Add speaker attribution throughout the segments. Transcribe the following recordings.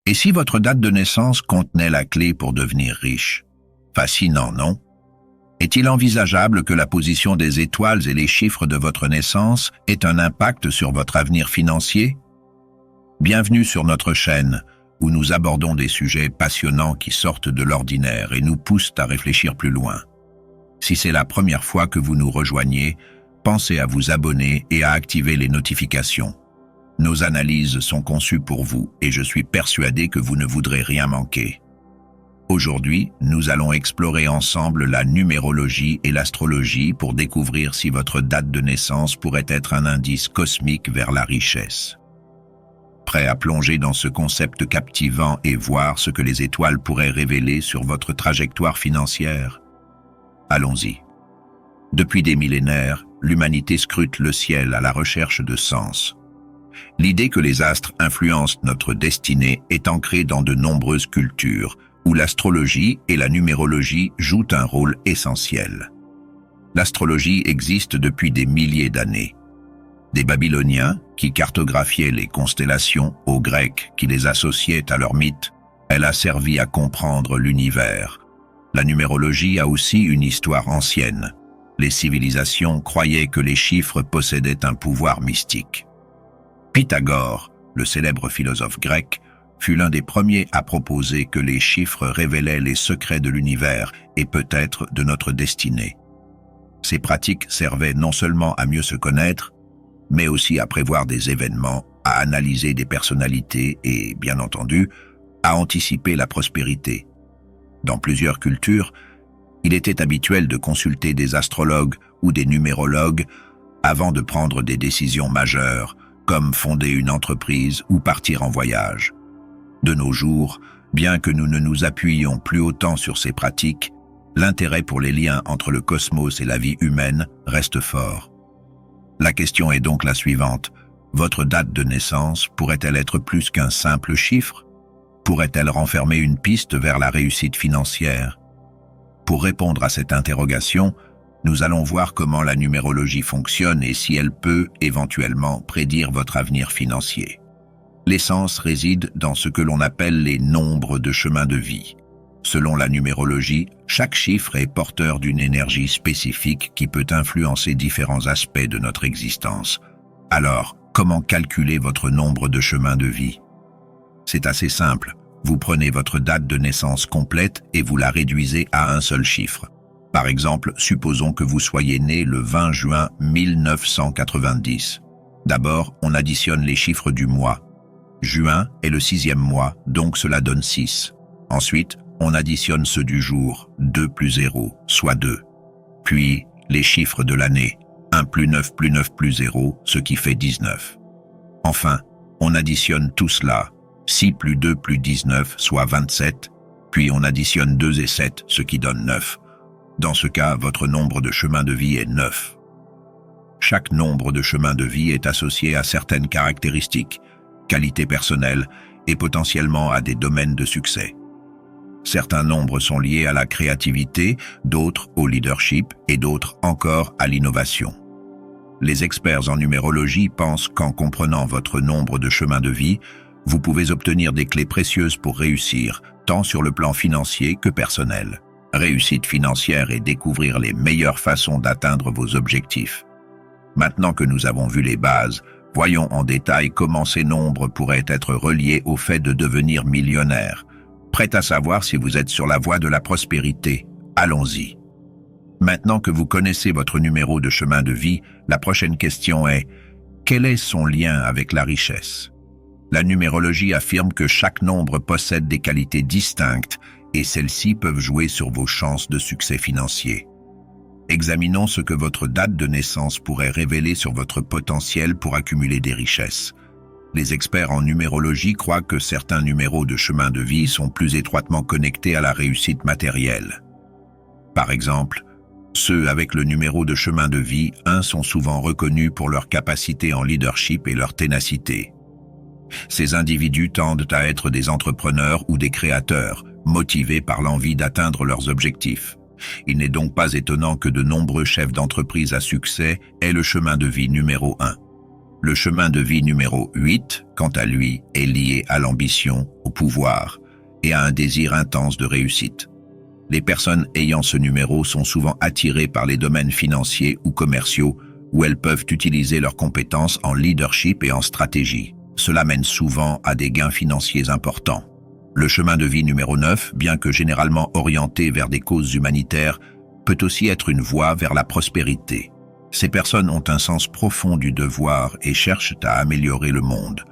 Speaker 1: Et si votre date de naissance contenait la clé pour devenir riche? Fascinant, non? Est-il envisageable que la position des étoiles et les chiffres de votre naissance aient un impact sur votre avenir financier? Bienvenue sur notre chaîne, où nous abordons des sujets passionnants qui sortent de l'ordinaire et nous poussent à réfléchir plus loin. Si c'est la première fois que vous nous rejoignez, pensez à vous abonner et à activer les notifications. Nos analyses sont conçues pour vous et je suis persuadé que vous ne voudrez rien manquer. Aujourd'hui, nous allons explorer ensemble la numérologie et l'astrologie pour découvrir si votre date de naissance pourrait être un indice cosmique vers la richesse. Prêt à plonger dans ce concept captivant et voir ce que les étoiles pourraient révéler sur votre trajectoire financière? Allons-y. Depuis des millénaires, l'humanité scrute le ciel à la recherche de sens. L'idée que les astres influencent notre destinée est ancrée dans de nombreuses cultures, où l'astrologie et la numérologie jouent un rôle essentiel. L'astrologie existe depuis des milliers d'années. Des Babyloniens, qui cartographiaient les constellations, aux Grecs, qui les associaient à leurs mythes, elle a servi à comprendre l'univers. La numérologie a aussi une histoire ancienne. Les civilisations croyaient que les chiffres possédaient un pouvoir mystique. Pythagore, le célèbre philosophe grec, fut l'un des premiers à proposer que les chiffres révélaient les secrets de l'univers et peut-être de notre destinée. Ces pratiques servaient non seulement à mieux se connaître, mais aussi à prévoir des événements, à analyser des personnalités et, bien entendu, à anticiper la prospérité. Dans plusieurs cultures, il était habituel de consulter des astrologues ou des numérologues avant de prendre des décisions majeures, comme fonder une entreprise ou partir en voyage. De nos jours, bien que nous ne nous appuyions plus autant sur ces pratiques, l'intérêt pour les liens entre le cosmos et la vie humaine reste fort. La question est donc la suivante. Votre date de naissance pourrait-elle être plus qu'un simple chiffre? Pourrait-elle renfermer une piste vers la réussite financière? Pour répondre à cette interrogation, nous allons voir comment la numérologie fonctionne et si elle peut, éventuellement, prédire votre avenir financier. L'essence réside dans ce que l'on appelle les nombres de chemin de vie. Selon la numérologie, chaque chiffre est porteur d'une énergie spécifique qui peut influencer différents aspects de notre existence. Alors, comment calculer votre nombre de chemin de vie? C'est assez simple. Vous prenez votre date de naissance complète et vous la réduisez à un seul chiffre. Par exemple, supposons que vous soyez né le 20 juin 1990. D'abord, on additionne les chiffres du mois. Juin est le 6e mois, donc cela donne 6. Ensuite, on additionne ceux du jour, 2 plus 0, soit 2. Puis, les chiffres de l'année, 1 plus 9 plus 9 plus 0, ce qui fait 19. Enfin, on additionne tout cela, 6 plus 2 plus 19, soit 27, puis on additionne 2 et 7, ce qui donne 9. Dans ce cas, votre nombre de chemins de vie est 9. Chaque nombre de chemins de vie est associé à certaines caractéristiques, qualités personnelles et potentiellement à des domaines de succès. Certains nombres sont liés à la créativité, d'autres au leadership et d'autres encore à l'innovation. Les experts en numérologie pensent qu'en comprenant votre nombre de chemins de vie, vous pouvez obtenir des clés précieuses pour réussir, tant sur le plan financier que personnel. Réussite financière et découvrir les meilleures façons d'atteindre vos objectifs. Maintenant que nous avons vu les bases, voyons en détail comment ces nombres pourraient être reliés au fait de devenir millionnaire. Prêt à savoir si vous êtes sur la voie de la prospérité? Allons-y. Maintenant que vous connaissez votre numéro de chemin de vie, la prochaine question est: quel est son lien avec la richesse? La numérologie affirme que chaque nombre possède des qualités distinctes et celles-ci peuvent jouer sur vos chances de succès financier. Examinons ce que votre date de naissance pourrait révéler sur votre potentiel pour accumuler des richesses. Les experts en numérologie croient que certains numéros de chemin de vie sont plus étroitement connectés à la réussite matérielle. Par exemple, ceux avec le numéro de chemin de vie 1 sont souvent reconnus pour leur capacité en leadership et leur ténacité. Ces individus tendent à être des entrepreneurs ou des créateurs, motivés par l'envie d'atteindre leurs objectifs. Il n'est donc pas étonnant que de nombreux chefs d'entreprise à succès aient le chemin de vie numéro 1. Le chemin de vie numéro 8, quant à lui, est lié à l'ambition, au pouvoir et à un désir intense de réussite. Les personnes ayant ce numéro sont souvent attirées par les domaines financiers ou commerciaux où elles peuvent utiliser leurs compétences en leadership et en stratégie. Cela mène souvent à des gains financiers importants. Le chemin de vie numéro 9, bien que généralement orienté vers des causes humanitaires, peut aussi être une voie vers la prospérité. Ces personnes ont un sens profond du devoir et cherchent à améliorer le monde.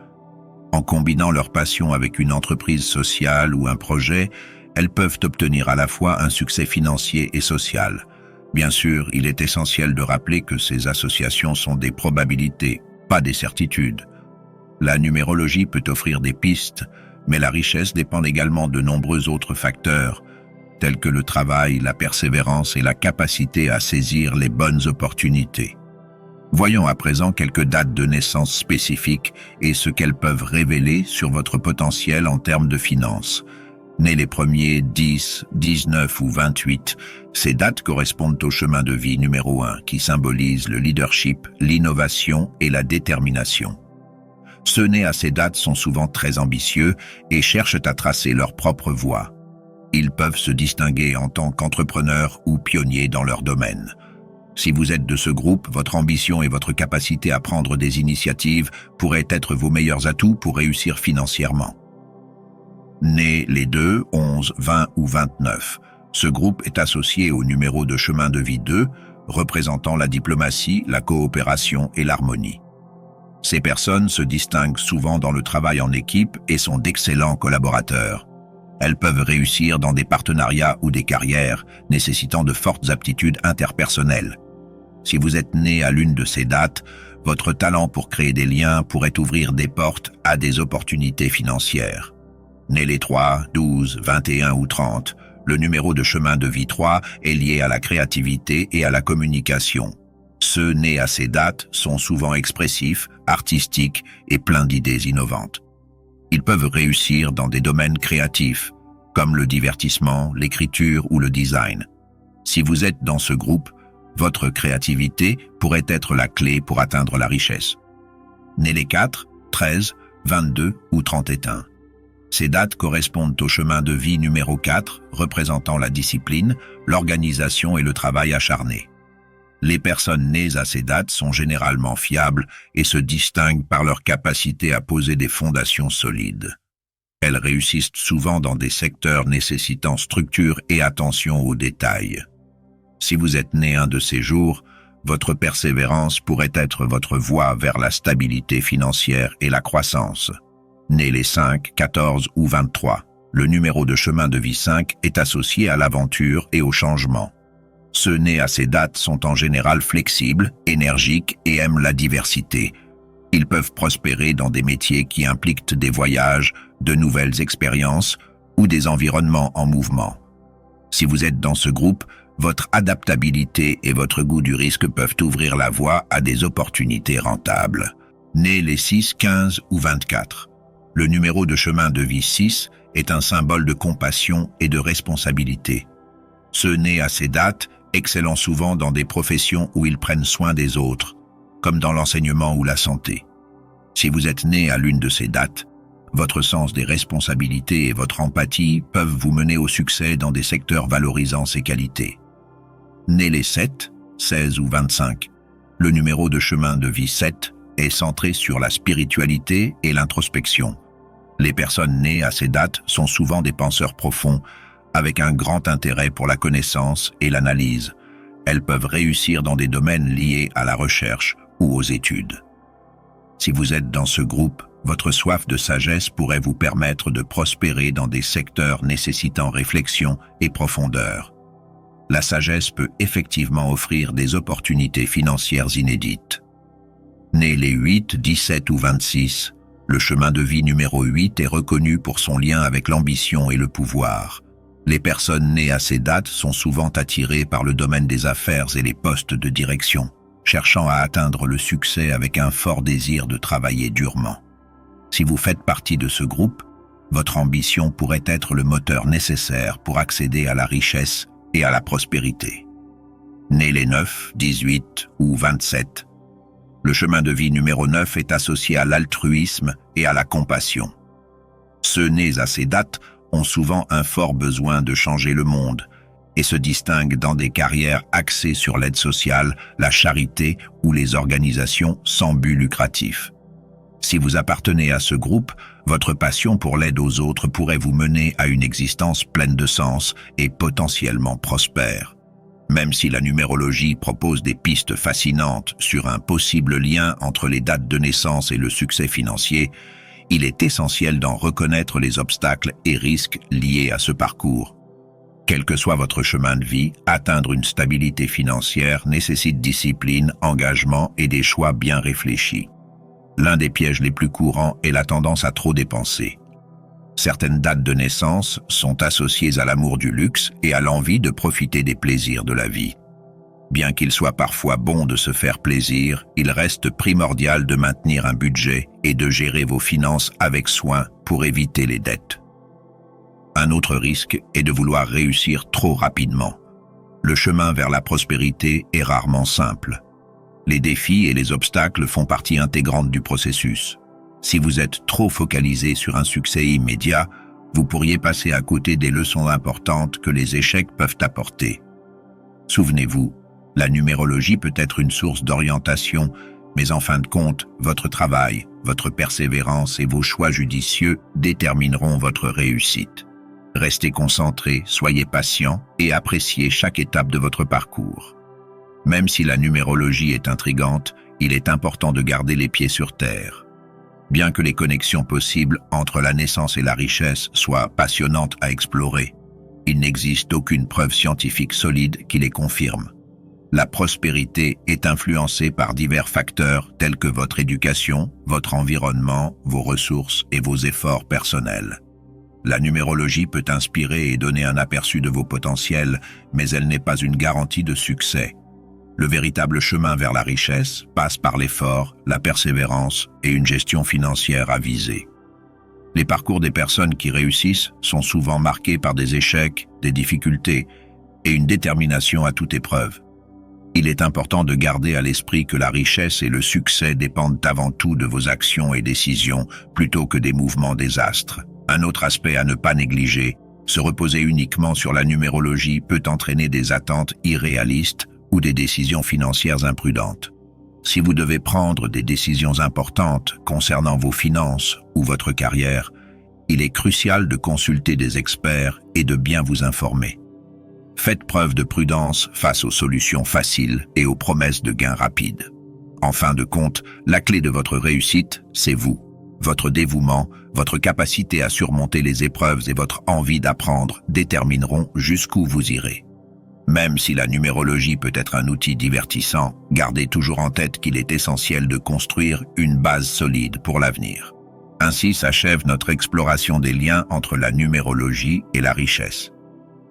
Speaker 1: En combinant leur passion avec une entreprise sociale ou un projet, elles peuvent obtenir à la fois un succès financier et social. Bien sûr, il est essentiel de rappeler que ces associations sont des probabilités, pas des certitudes. La numérologie peut offrir des pistes, mais la richesse dépend également de nombreux autres facteurs, tels que le travail, la persévérance et la capacité à saisir les bonnes opportunités. Voyons à présent quelques dates de naissance spécifiques et ce qu'elles peuvent révéler sur votre potentiel en termes de finances. Nés les premiers 10, 19 ou 28, ces dates correspondent au chemin de vie numéro 1 qui symbolise le leadership, l'innovation et la détermination. Ceux nés à ces dates sont souvent très ambitieux et cherchent à tracer leur propre voie. Ils peuvent se distinguer en tant qu'entrepreneurs ou pionniers dans leur domaine. Si vous êtes de ce groupe, votre ambition et votre capacité à prendre des initiatives pourraient être vos meilleurs atouts pour réussir financièrement. Nés les 2, 11, 20 ou 29, ce groupe est associé au numéro de chemin de vie 2, représentant la diplomatie, la coopération et l'harmonie. Ces personnes se distinguent souvent dans le travail en équipe et sont d'excellents collaborateurs. Elles peuvent réussir dans des partenariats ou des carrières nécessitant de fortes aptitudes interpersonnelles. Si vous êtes né à l'une de ces dates, votre talent pour créer des liens pourrait ouvrir des portes à des opportunités financières. Nés les 3, 12, 21 ou 30, le numéro de chemin de vie 3 est lié à la créativité et à la communication. Ceux nés à ces dates sont souvent expressifs, artistiques et pleins d'idées innovantes. Ils peuvent réussir dans des domaines créatifs, comme le divertissement, l'écriture ou le design. Si vous êtes dans ce groupe, votre créativité pourrait être la clé pour atteindre la richesse. Nés les 4, 13, 22 ou 31. Ces dates correspondent au chemin de vie numéro 4, représentant la discipline, l'organisation et le travail acharné. Les personnes nées à ces dates sont généralement fiables et se distinguent par leur capacité à poser des fondations solides. Elles réussissent souvent dans des secteurs nécessitant structure et attention aux détails. Si vous êtes né un de ces jours, votre persévérance pourrait être votre voie vers la stabilité financière et la croissance. Nés les 5, 14 ou 23, le numéro de chemin de vie 5 est associé à l'aventure et au changement. Ceux nés à ces dates sont en général flexibles, énergiques et aiment la diversité. Ils peuvent prospérer dans des métiers qui impliquent des voyages, de nouvelles expériences ou des environnements en mouvement. Si vous êtes dans ce groupe, votre adaptabilité et votre goût du risque peuvent ouvrir la voie à des opportunités rentables. Nés les 6, 15 ou 24. Le numéro de chemin de vie 6 est un symbole de compassion et de responsabilité. Ceux nés à ces dates excellent souvent dans des professions où ils prennent soin des autres, comme dans l'enseignement ou la santé. Si vous êtes né à l'une de ces dates, votre sens des responsabilités et votre empathie peuvent vous mener au succès dans des secteurs valorisant ces qualités. Nés les 7, 16 ou 25, le numéro de chemin de vie 7 est centré sur la spiritualité et l'introspection. Les personnes nées à ces dates sont souvent des penseurs profonds, avec un grand intérêt pour la connaissance et l'analyse. Elles peuvent réussir dans des domaines liés à la recherche ou aux études. Si vous êtes dans ce groupe, votre soif de sagesse pourrait vous permettre de prospérer dans des secteurs nécessitant réflexion et profondeur. La sagesse peut effectivement offrir des opportunités financières inédites. Nés les 8, 17 ou 26, le chemin de vie numéro 8 est reconnu pour son lien avec l'ambition et le pouvoir. Les personnes nées à ces dates sont souvent attirées par le domaine des affaires et les postes de direction, cherchant à atteindre le succès avec un fort désir de travailler durement. Si vous faites partie de ce groupe, votre ambition pourrait être le moteur nécessaire pour accéder à la richesse et à la prospérité. Nés les 9, 18 ou 27, Le chemin de vie numéro 9 est associé à l'altruisme et à la compassion. Ceux nés à ces dates ont souvent un fort besoin de changer le monde et se distinguent dans des carrières axées sur l'aide sociale, la charité ou les organisations sans but lucratif. Si vous appartenez à ce groupe, votre passion pour l'aide aux autres pourrait vous mener à une existence pleine de sens et potentiellement prospère. Même si la numérologie propose des pistes fascinantes sur un possible lien entre les dates de naissance et le succès financier, il est essentiel d'en reconnaître les obstacles et risques liés à ce parcours. Quel que soit votre chemin de vie, atteindre une stabilité financière nécessite discipline, engagement et des choix bien réfléchis. L'un des pièges les plus courants est la tendance à trop dépenser. Certaines dates de naissance sont associées à l'amour du luxe et à l'envie de profiter des plaisirs de la vie. Bien qu'il soit parfois bon de se faire plaisir, il reste primordial de maintenir un budget et de gérer vos finances avec soin pour éviter les dettes. Un autre risque est de vouloir réussir trop rapidement. Le chemin vers la prospérité est rarement simple. Les défis et les obstacles font partie intégrante du processus. Si vous êtes trop focalisé sur un succès immédiat, vous pourriez passer à côté des leçons importantes que les échecs peuvent apporter. Souvenez-vous, la numérologie peut être une source d'orientation, mais en fin de compte, votre travail, votre persévérance et vos choix judicieux détermineront votre réussite. Restez concentré, soyez patient et appréciez chaque étape de votre parcours. Même si la numérologie est intrigante, il est important de garder les pieds sur terre. Bien que les connexions possibles entre la naissance et la richesse soient passionnantes à explorer, il n'existe aucune preuve scientifique solide qui les confirme. La prospérité est influencée par divers facteurs tels que votre éducation, votre environnement, vos ressources et vos efforts personnels. La numérologie peut inspirer et donner un aperçu de vos potentiels, mais elle n'est pas une garantie de succès. Le véritable chemin vers la richesse passe par l'effort, la persévérance et une gestion financière avisée. Les parcours des personnes qui réussissent sont souvent marqués par des échecs, des difficultés et une détermination à toute épreuve. Il est important de garder à l'esprit que la richesse et le succès dépendent avant tout de vos actions et décisions plutôt que des mouvements des astres. Un autre aspect à ne pas négliger, se reposer uniquement sur la numérologie peut entraîner des attentes irréalistes ou des décisions financières imprudentes. Si vous devez prendre des décisions importantes concernant vos finances ou votre carrière, il est crucial de consulter des experts et de bien vous informer. Faites preuve de prudence face aux solutions faciles et aux promesses de gains rapides. En fin de compte, la clé de votre réussite, c'est vous. Votre dévouement, votre capacité à surmonter les épreuves et votre envie d'apprendre détermineront jusqu'où vous irez. Même si la numérologie peut être un outil divertissant, gardez toujours en tête qu'il est essentiel de construire une base solide pour l'avenir. Ainsi s'achève notre exploration des liens entre la numérologie et la richesse.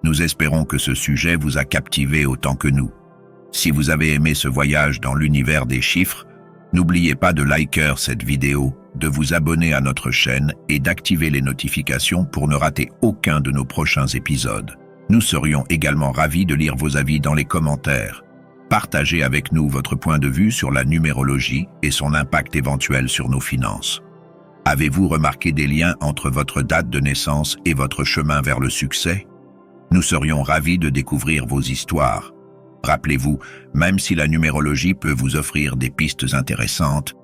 Speaker 1: Nous espérons que ce sujet vous a captivé autant que nous. Si vous avez aimé ce voyage dans l'univers des chiffres, n'oubliez pas de liker cette vidéo, de vous abonner à notre chaîne et d'activer les notifications pour ne rater aucun de nos prochains épisodes. Nous serions également ravis de lire vos avis dans les commentaires. Partagez avec nous votre point de vue sur la numérologie et son impact éventuel sur nos finances. Avez-vous remarqué des liens entre votre date de naissance et votre chemin vers le succès? Nous serions ravis de découvrir vos histoires. Rappelez-vous, même si la numérologie peut vous offrir des pistes intéressantes,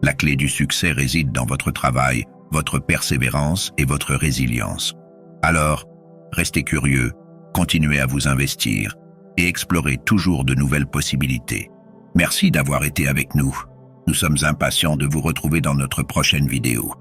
Speaker 1: la clé du succès réside dans votre travail, votre persévérance et votre résilience. Alors, restez curieux, continuez à vous investir et explorez toujours de nouvelles possibilités. Merci d'avoir été avec nous. Nous sommes impatients de vous retrouver dans notre prochaine vidéo.